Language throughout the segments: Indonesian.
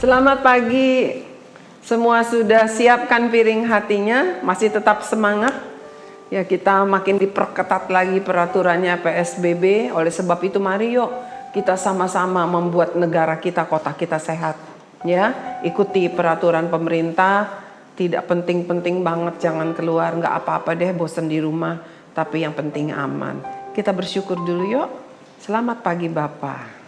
Selamat pagi. Semua sudah siapkan piring hatinya? Masih tetap semangat? Ya, kita makin diperketat lagi peraturannya PSBB. Oleh sebab itu mari yuk kita sama-sama membuat negara kita, kota kita sehat. Ya, ikuti peraturan pemerintah. Tidak penting-penting banget, jangan keluar, nggak apa-apa deh, bosan di rumah. Tapi yang penting aman. Kita bersyukur dulu yuk. Selamat pagi Bapak.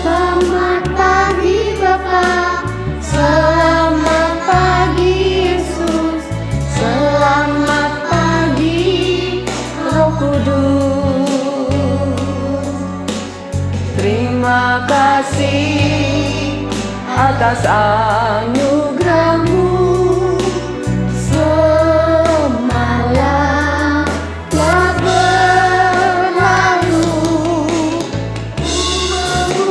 Selamat pagi Bapa, selamat pagi Yesus, selamat pagi Roh Kudus. Terima kasih atas anugerah-Mu. Semalam telah berlalu.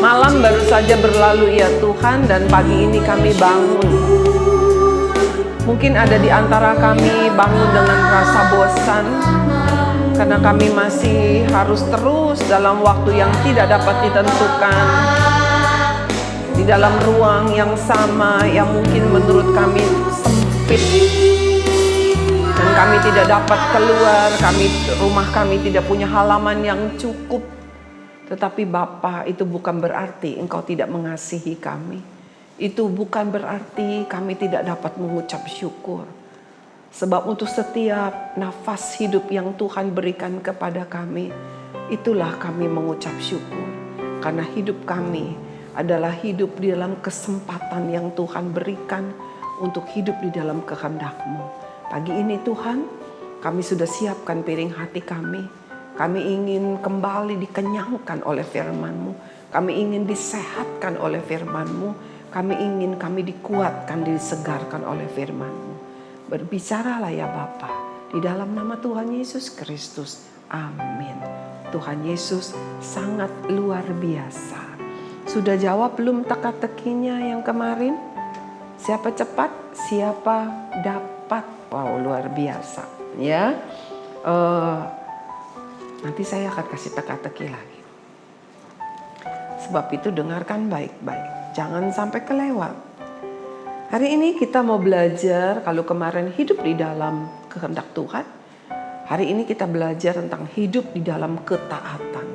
Malam baru saja berlalu ya Tuhan, dan pagi ini kami bangun. Mungkin ada di antara kami bangun dengan rasa bosan, karena kami masih harus terus dalam waktu yang tidak dapat ditentukan, di dalam ruang yang sama yang mungkin menurut kami sempit, dan kami tidak dapat keluar, rumah kami tidak punya halaman yang cukup. Tetapi Bapa, itu bukan berarti Engkau tidak mengasihi kami. Itu bukan berarti kami tidak dapat mengucap syukur. Sebab untuk setiap nafas hidup yang Tuhan berikan kepada kami, itulah kami mengucap syukur. Karena hidup kami adalah hidup di dalam kesempatan yang Tuhan berikan untuk hidup di dalam kehendak-Mu. Pagi ini Tuhan, kami sudah siapkan piring hati kami. Kami ingin kembali dikenyangkan oleh firman-Mu. Kami ingin disehatkan oleh firman-Mu. Kami dikuatkan, disegarkan oleh firman-Mu. Berbicaralah ya Bapa, di dalam nama Tuhan Yesus Kristus. Amin. Tuhan Yesus sangat luar biasa. Sudah jawab belum teka-tekinya yang kemarin? Siapa cepat, siapa dapat. Wow, luar biasa. Ya. Nanti saya akan kasih teka-teki lagi. Sebab itu dengarkan baik-baik. Jangan sampai kelewat. Hari ini kita mau belajar, kalau kemarin hidup di dalam kehendak Tuhan, hari ini kita belajar tentang hidup di dalam ketaatan.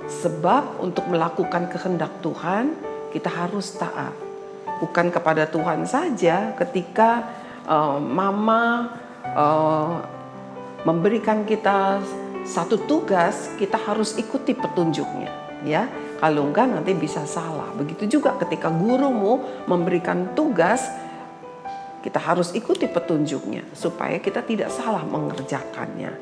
Sebab untuk melakukan kehendak Tuhan, kita harus taat. Bukan kepada Tuhan saja, ketika Mama memberikan kita satu tugas, kita harus ikuti petunjuknya, ya. Kalau enggak nanti bisa salah. Begitu juga ketika gurumu memberikan tugas, kita harus ikuti petunjuknya supaya kita tidak salah mengerjakannya.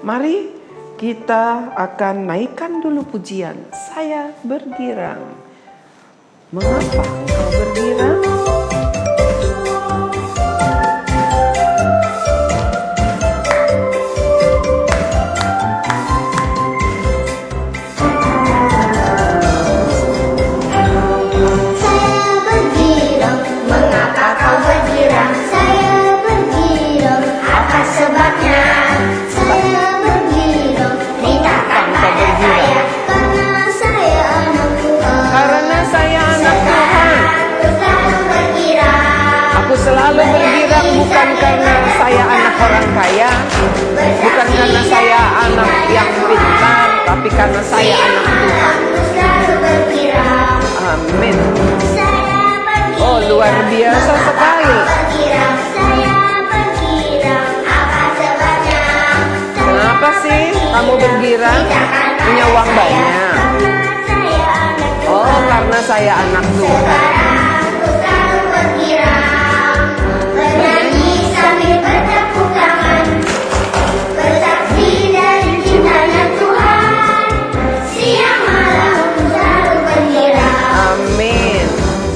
Mari kita akan naikkan dulu pujian. Saya bergirang. Mengapa engkau bergirang? Selalu bergirang bukan karena saya anak orang kaya, bukan karena saya anak yang pintar, tapi karena saya anak Tuhan. Amin. Oh, luar biasa sekali. Kenapa sih kamu bergirang? Punya uang banyak. Oh, karena saya anak Tuhan.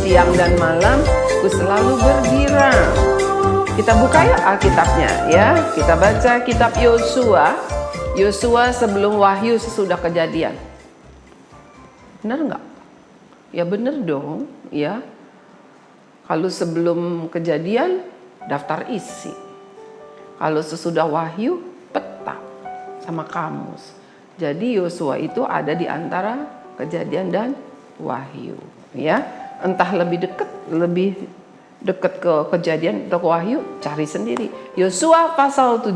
Siang dan malam ku selalu bergirang. Kita buka ya Alkitabnya ya. Kita baca kitab Yosua. Yosua sebelum Wahyu, sesudah Kejadian. Benar nggak? Ya benar dong ya. Kalau sebelum Kejadian daftar isi. Kalau sesudah Wahyu, peta sama kamus. Jadi Yosua itu ada di antara Kejadian dan Wahyu, ya. Entah lebih dekat ke Kejadian atau ke Wahyu, cari sendiri. Yosua pasal 7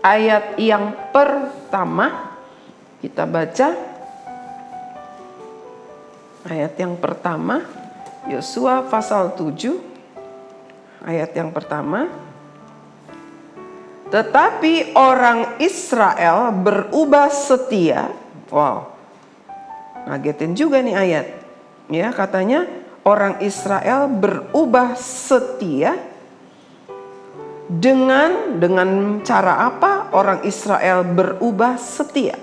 ayat yang pertama, kita baca ayat yang pertama. Yosua pasal 7 ayat yang pertama. Tetapi orang Israel berubah setia. Wow, ngagetin juga nih ayat. Ya, katanya orang Israel berubah setia dengan cara apa orang Israel berubah setia?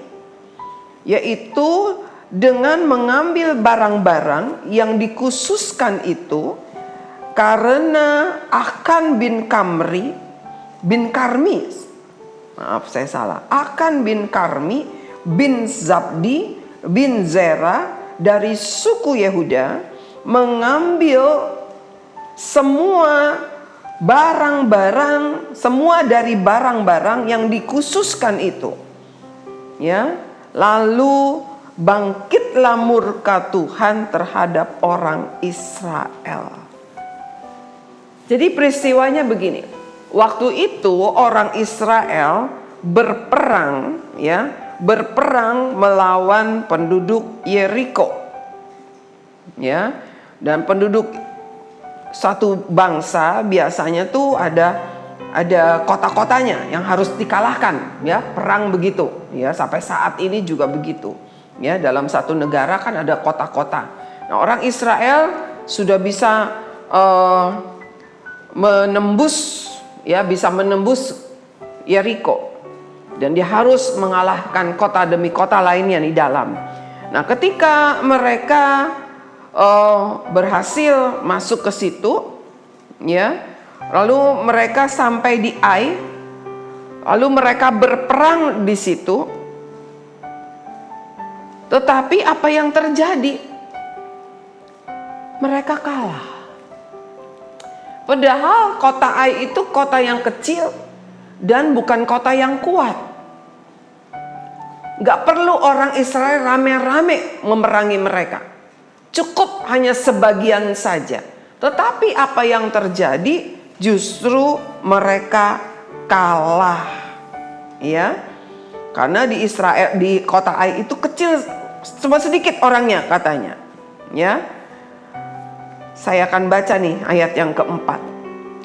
Yaitu dengan mengambil barang-barang yang dikhususkan itu karena Akan bin Karmi, maaf saya salah, Akan bin Karmi bin Zabdi bin Zera dari suku Yehuda mengambil semua dari barang-barang yang dikhususkan itu, ya. Lalu bangkitlah murka Tuhan terhadap orang Israel. Jadi peristiwanya begini. Waktu itu orang Israel berperang, ya, berperang melawan penduduk Yeriko, ya. Dan penduduk satu bangsa biasanya tuh ada kota-kotanya yang harus dikalahkan, ya. Perang begitu, ya. Sampai saat ini juga begitu, ya. Dalam satu negara kan ada kota-kota. Nah, orang Israel sudah bisa menembus Yeriko, dan dia harus mengalahkan kota demi kota lainnya di dalam. Nah, ketika mereka berhasil masuk ke situ, ya, lalu mereka sampai di Ai, lalu mereka berperang di situ. Tetapi apa yang terjadi? Mereka kalah. Padahal kota Ai itu kota yang kecil dan bukan kota yang kuat. Gak perlu orang Israel rame-rame memerangi mereka. Cukup hanya sebagian saja. Tetapi apa yang terjadi? Justru mereka kalah. Ya. Karena di Israel, di kota Ai itu kecil, cuma sedikit orangnya katanya. Ya. Saya akan baca nih ayat yang keempat.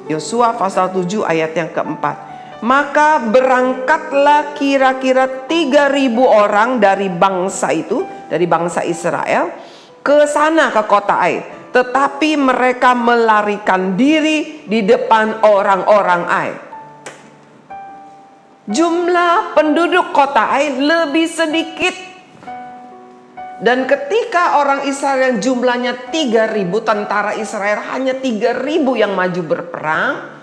Yosua pasal 7 ayat yang keempat. Maka berangkatlah kira-kira 3.000 orang dari bangsa itu, dari bangsa Israel, ke sana ke kota Ai. Tetapi mereka melarikan diri di depan orang-orang Ai. Jumlah penduduk kota Ai lebih sedikit. Dan ketika orang Israel yang jumlahnya 3.000, tentara Israel hanya 3.000 yang maju berperang.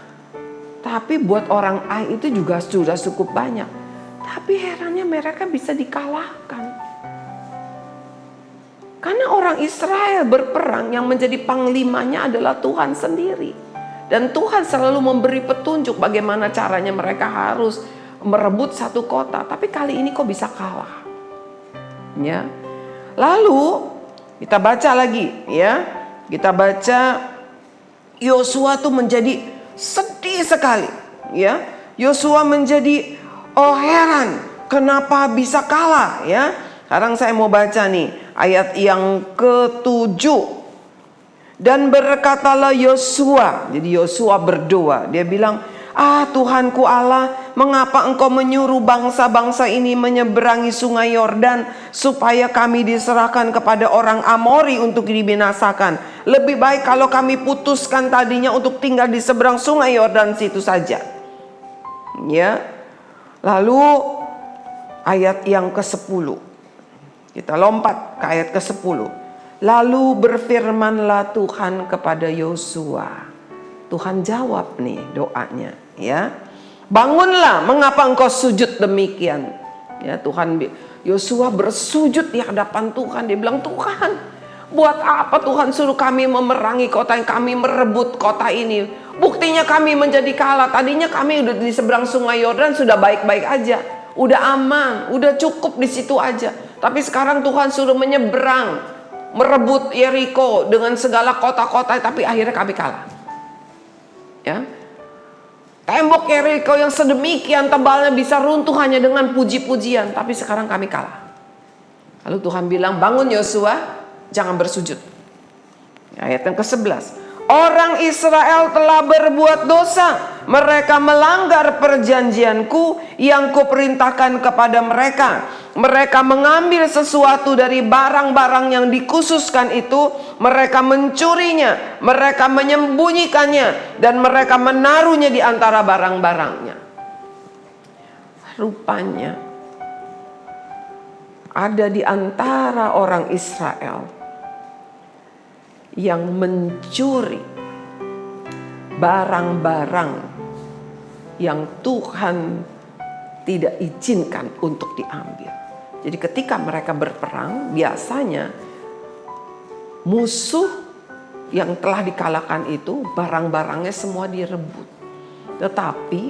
Tapi buat orang Ai itu juga sudah cukup banyak. Tapi herannya mereka bisa dikalahkan. Karena orang Israel berperang, yang menjadi panglimanya adalah Tuhan sendiri. Dan Tuhan selalu memberi petunjuk bagaimana caranya mereka harus merebut satu kota. Tapi kali ini kok bisa kalah? Ya. Lalu kita baca lagi, ya. Kita baca Yosua tuh menjadi sedih sekali, ya. Yosua menjadi heran, kenapa bisa kalah, ya. Sekarang saya mau baca nih ayat yang ke-7. Dan berkatalah Yosua, jadi Yosua berdoa, dia bilang, Tuhanku Allah, mengapa engkau menyuruh bangsa-bangsa ini menyeberangi sungai Yordan supaya kami diserahkan kepada orang Amori untuk dibinasakan? Lebih baik kalau kami putuskan tadinya untuk tinggal di seberang sungai Yordan situ saja. Ya. Lalu ayat yang ke-10. Kita lompat ke ayat ke-10. Lalu berfirmanlah Tuhan kepada Yosua. Tuhan jawab nih doanya, ya. Bangunlah, mengapa engkau sujud demikian? Ya, Yosua bersujud di hadapan Tuhan. Dia bilang, Tuhan, Buat apa Tuhan suruh kami memerangi kota yang kami merebut kota ini? Buktinya kami menjadi kalah. Tadinya kami udah di seberang sungai Yordan sudah baik-baik aja. Udah aman, udah cukup di situ aja. Tapi sekarang Tuhan suruh menyeberang, merebut Yeriko dengan segala kota-kota, tapi akhirnya kami kalah. Ya. Tembok Yeriko yang sedemikian tebalnya bisa runtuh hanya dengan puji-pujian, tapi sekarang kami kalah. Lalu Tuhan bilang, bangun Yosua, jangan bersujud. Ayat yang ke-11. Orang Israel telah berbuat dosa. Mereka melanggar perjanjianku yang kuperintahkan kepada mereka. Mereka mengambil sesuatu dari barang-barang yang dikhususkan itu. Mereka mencurinya. Mereka menyembunyikannya. Dan mereka menaruhnya di antara barang-barangnya. Rupanya ada di antara orang Israel yang mencuri barang-barang yang Tuhan tidak izinkan untuk diambil. Jadi ketika mereka berperang, biasanya musuh yang telah dikalahkan itu barang-barangnya semua direbut. Tetapi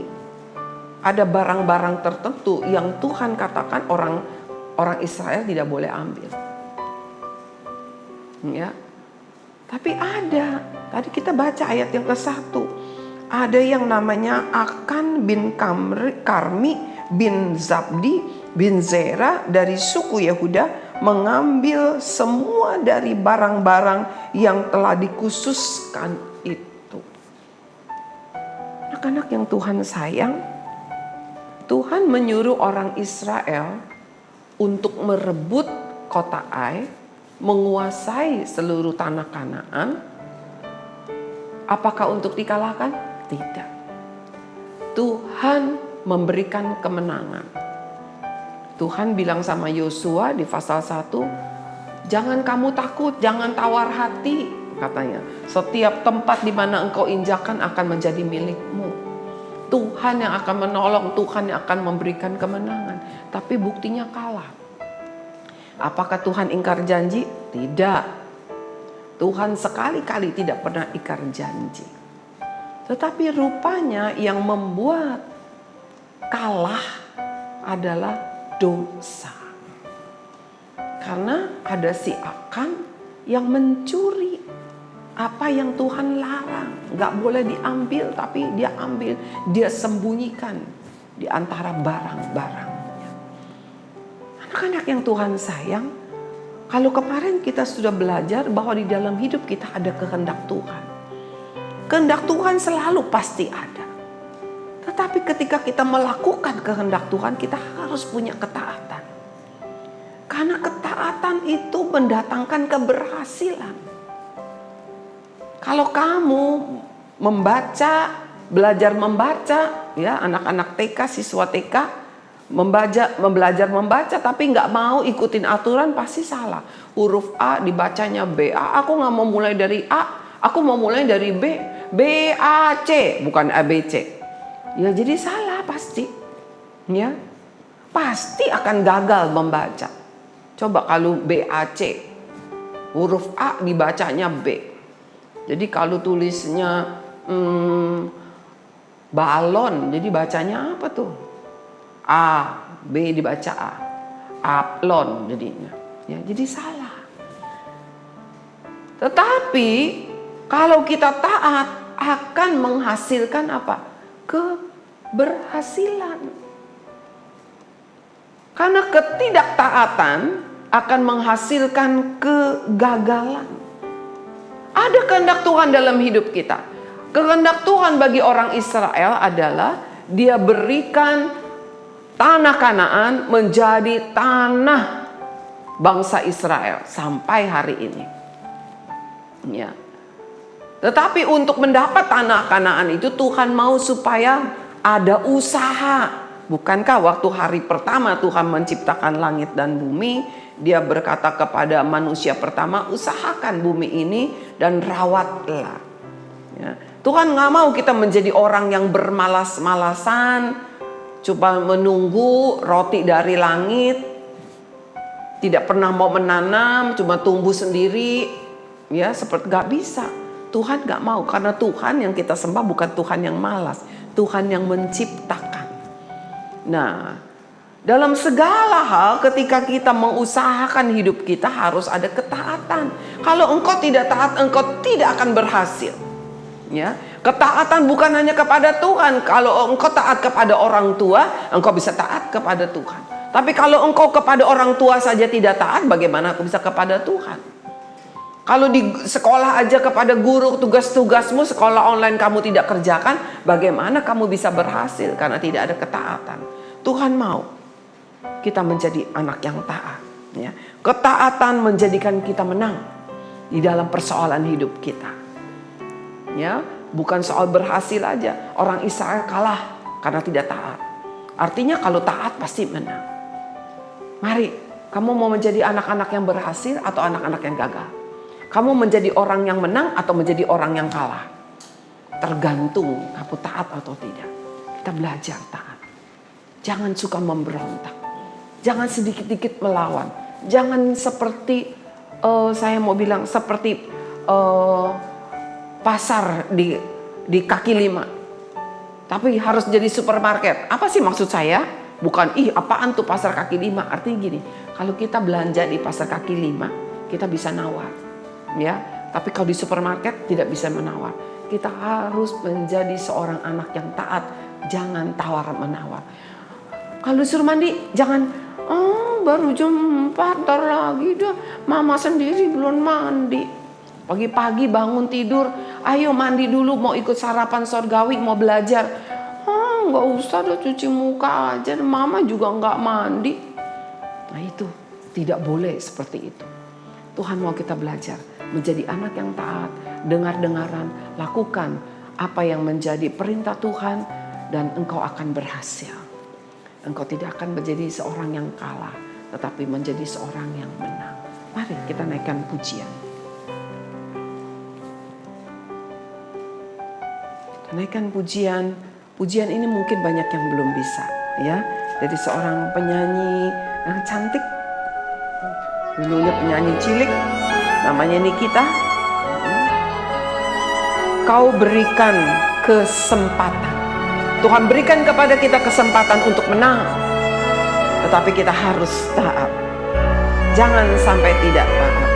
ada barang-barang tertentu yang Tuhan katakan orang Israel tidak boleh ambil. Ya. Tapi ada, tadi kita baca ayat yang ke-1. Ada yang namanya Akan bin Karmi bin Zabdi bin Zera dari suku Yehuda mengambil semua dari barang-barang yang telah dikhususkan itu. Anak-anak yang Tuhan sayang, Tuhan menyuruh orang Israel untuk merebut kota Ai, menguasai seluruh tanah Kanaan. Apakah untuk dikalahkan? Tidak. Tuhan memberikan kemenangan. Tuhan bilang sama Yosua di pasal 1, jangan kamu takut, jangan tawar hati, katanya. Setiap tempat di mana engkau injakan akan menjadi milikmu. Tuhan yang akan menolong, Tuhan yang akan memberikan kemenangan. Tapi buktinya kalah. Apakah Tuhan ingkar janji? Tidak. Tuhan sekali-kali tidak pernah ingkar janji. Tetapi rupanya yang membuat kalah adalah dosa. Karena ada si Akan yang mencuri apa yang Tuhan larang. Gak boleh diambil, tapi dia ambil. Dia sembunyikan di antara barang-barang. Anak-anak yang Tuhan sayang, kalau kemarin kita sudah belajar bahwa di dalam hidup kita ada kehendak Tuhan. Kehendak Tuhan selalu pasti ada. Tetapi ketika kita melakukan kehendak Tuhan, kita harus punya ketaatan. Karena ketaatan itu mendatangkan keberhasilan. Kalau kamu belajar membaca, ya anak-anak TK, siswa TK, belajar membaca tapi nggak mau ikutin aturan, pasti salah. Huruf A dibacanya B. Aku nggak mau mulai dari A, aku mau mulai dari B. B A C bukan A B C. Ya jadi salah pasti. Ya, pasti akan gagal membaca. Coba kalau B A C, huruf A dibacanya B. Jadi kalau tulisnya balon, jadi bacanya apa tuh? A, B dibaca A. Aplon jadinya. Ya, jadi salah. Tetapi kalau kita taat akan menghasilkan apa? Keberhasilan. Karena ketidaktaatan akan menghasilkan kegagalan. Ada kehendak Tuhan dalam hidup kita. Kehendak Tuhan bagi orang Israel adalah dia berikan tanah Kanaan menjadi tanah bangsa Israel sampai hari ini. Ya. Tetapi untuk mendapat tanah Kanaan itu Tuhan mau supaya ada usaha. Bukankah waktu hari pertama Tuhan menciptakan langit dan bumi, Dia berkata kepada manusia pertama, usahakan bumi ini dan rawatlah. Ya. Tuhan gak mau kita menjadi orang yang bermalas-malasan, coba menunggu roti dari langit. tidak pernah mau menanam, cuma tumbuh sendiri, ya seperti gak bisa. Tuhan gak mau, karena Tuhan yang kita sembah bukan Tuhan yang malas, Tuhan yang menciptakan. Nah, dalam segala hal ketika kita mengusahakan hidup kita harus ada ketaatan. Kalau engkau tidak taat, engkau tidak akan berhasil. Ya, ketaatan bukan hanya kepada Tuhan. Kalau engkau taat kepada orang tua, engkau bisa taat kepada Tuhan. Tapi kalau engkau kepada orang tua saja tidak taat, bagaimana aku bisa kepada Tuhan? Kalau di sekolah aja kepada guru, tugas-tugasmu sekolah online kamu tidak kerjakan, bagaimana kamu bisa berhasil? Karena tidak ada ketaatan. Tuhan mau kita menjadi anak yang taat. Ya. Ketaatan menjadikan kita menang di dalam persoalan hidup kita. Ya, bukan soal berhasil aja. Orang Israel kalah karena tidak taat. Artinya kalau taat pasti menang. Mari, kamu mau menjadi anak-anak yang berhasil atau anak-anak yang gagal? Kamu menjadi orang yang menang atau menjadi orang yang kalah? Tergantung kamu taat atau tidak. Kita belajar taat. Jangan suka memberontak. Jangan sedikit-dikit melawan. Jangan seperti, saya mau bilang seperti pasar di kaki lima. Tapi harus jadi supermarket. Apa sih maksud saya? Bukan, apaan tuh pasar kaki lima. Artinya gini, kalau kita belanja di pasar kaki lima, kita bisa nawar. Ya, tapi kalau di supermarket tidak bisa menawar. Kita harus menjadi seorang anak yang taat, jangan tawar menawar. Kalau disuruh mandi, jangan baru jam 4 ntar lagi dah, mama sendiri belum mandi. Pagi-pagi bangun tidur, ayo mandi dulu, mau ikut sarapan sorgawi, mau belajar. Nggak usah dah, cuci muka aja, mama juga nggak mandi. Nah itu tidak boleh seperti itu. Tuhan mau kita belajar menjadi anak yang taat, dengar-dengaran, lakukan apa yang menjadi perintah Tuhan dan engkau akan berhasil. Engkau tidak akan menjadi seorang yang kalah, tetapi menjadi seorang yang menang. Mari kita naikkan pujian. Kita naikkan pujian. Pujian ini mungkin banyak yang belum bisa, ya. Dari seorang penyanyi yang cantik, dulunya penyanyi cilik, namanya Nikita. Kau berikan kesempatan. Tuhan berikan kepada kita kesempatan untuk menang. Tetapi kita harus taat. Jangan sampai tidak taat.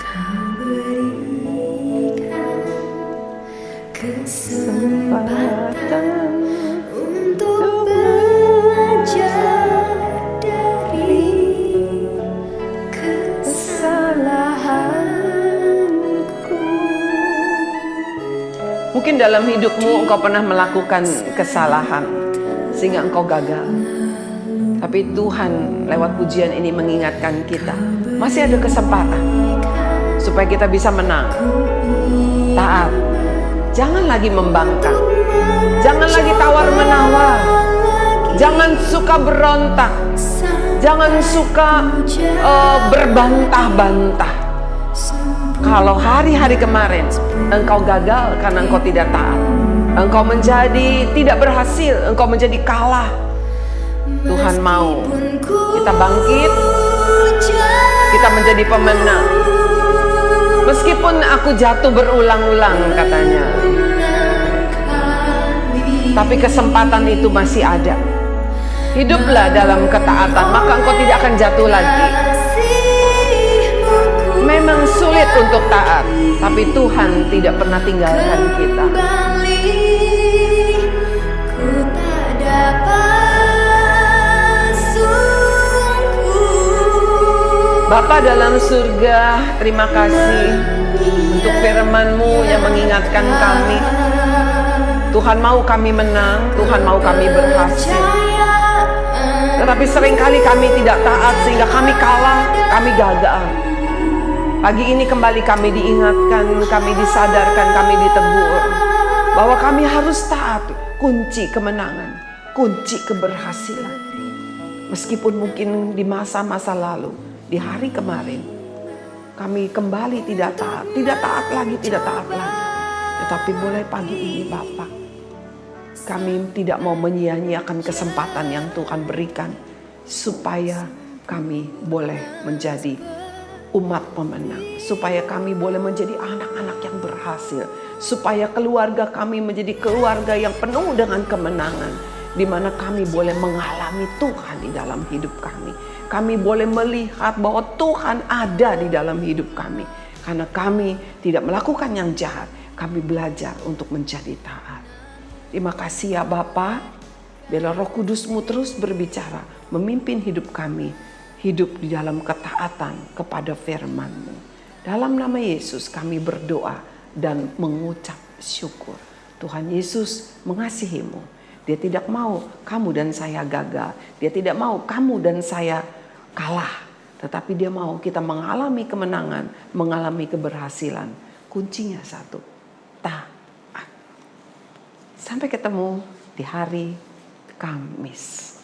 Kau berikan kesempatan untuk belajar dari kesalahanku. Mungkin dalam hidupmu engkau pernah melakukan kesalahan sehingga engkau gagal. Tapi Tuhan lewat pujian ini mengingatkan kita, masih ada kesempatan supaya kita bisa menang. Taat. Jangan lagi membangkang. Jangan lagi tawar-menawar. Jangan suka berontak. Jangan suka berbantah-bantah. Kalau hari-hari kemarin engkau gagal karena engkau tidak taat, engkau menjadi tidak berhasil, engkau menjadi kalah. Tuhan mau kita bangkit, kita menjadi pemenang. Meskipun aku jatuh berulang-ulang katanya, tapi kesempatan itu masih ada. Hiduplah dalam ketaatan, maka engkau tidak akan jatuh lagi. Memang sulit untuk taat, tapi Tuhan tidak pernah tinggalkan kita. Bapa dalam surga, terima kasih untuk firman-Mu yang mengingatkan kami. Tuhan mau kami menang, Tuhan mau kami berhasil. Tetapi seringkali kami tidak taat sehingga kami kalah, kami gagal. Pagi ini kembali kami diingatkan, kami disadarkan, kami ditegur bahwa kami harus taat. Kunci kemenangan, kunci keberhasilan. Meskipun mungkin di masa-masa lalu, di hari kemarin, kami kembali tidak taat lagi. Tetapi mulai pagi ini Bapak, Kami tidak mau menyia-nyiakan kesempatan yang Tuhan berikan supaya kami boleh menjadi umat pemenang, supaya kami boleh menjadi anak-anak yang berhasil, supaya keluarga kami menjadi keluarga yang penuh dengan kemenangan, di mana kami boleh mengalami Tuhan di dalam hidup kami. Kami boleh melihat bahwa Tuhan ada di dalam hidup kami. Karena kami tidak melakukan yang jahat, kami belajar untuk menjadi taat. Terima kasih ya Bapa, biarlah Roh Kudus-Mu terus berbicara, memimpin hidup kami, hidup di dalam ketaatan kepada firman-Mu. Dalam nama Yesus kami berdoa dan mengucap syukur. Tuhan Yesus mengasihi-Mu. Dia tidak mau kamu dan saya gagal. Dia tidak mau kamu dan saya kalah. Tetapi Dia mau kita mengalami kemenangan, mengalami keberhasilan. Kuncinya satu, taat. Sampai ketemu di hari Kamis.